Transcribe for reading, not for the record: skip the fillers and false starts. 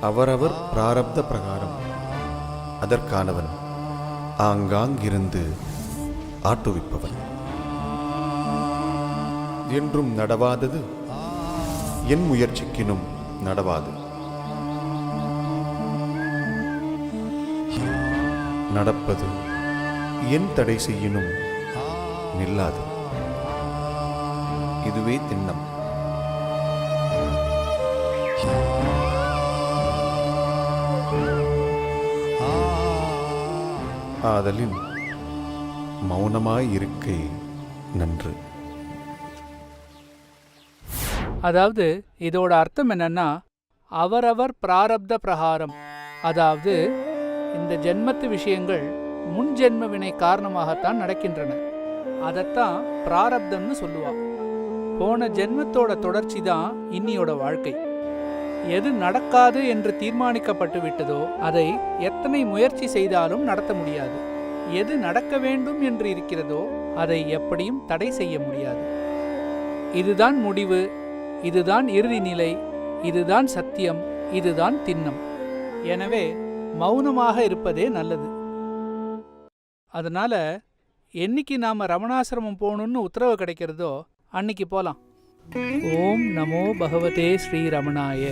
அவரவர் பிராரப்த பிரகாரம் அதற்கானவன் ஆங்காங்கிருந்து ஆட்டுவிப்பவன். என்றும் நடவாதது என் முயற்சிக்கினும் நடவாது. நடப்பது என் தடை செய்யினும் நில்லாது. இதுவே திண்ணம். ஆதலின் மௌனமாயிருக்கை நன்று. அதாவது இதோட அர்த்தம் என்னன்னா, அவரவர் பிராரப்த பிரகாரம், அதாவது இந்த ஜென்மத்து விஷயங்கள் முன் ஜென்ம வினை காரணமாகத்தான் நடக்கின்றன. அதைத்தான் பிராரப்தம்னு சொல்லுவா. போன ஜென்மத்தோட தொடர்ச்சி தான் இன்னியோட வாழ்க்கை. எது நடக்காது என்று தீர்மானிக்கப்பட்டு விட்டதோ அதை எத்தனை முயற்சி செய்தாலும் நடத்த முடியாது. எது நடக்க வேண்டும் என்று இருக்கிறதோ அதை எப்படியும் தடை செய்ய முடியாது. இதுதான் முடிவு, இதுதான் இறுதி நிலை, இதுதான் சத்தியம், இதுதான் திண்ணம். எனவே மௌனமாக இருப்பதே நல்லது. அதனால என்னைக்கு நாம ரமணாசிரமம் போகணும்னு உத்தரவு கிடைக்கிறதோ அன்னைக்கு போலாம். ஓம் நமோ பகவதே ஸ்ரீ ரமணாய.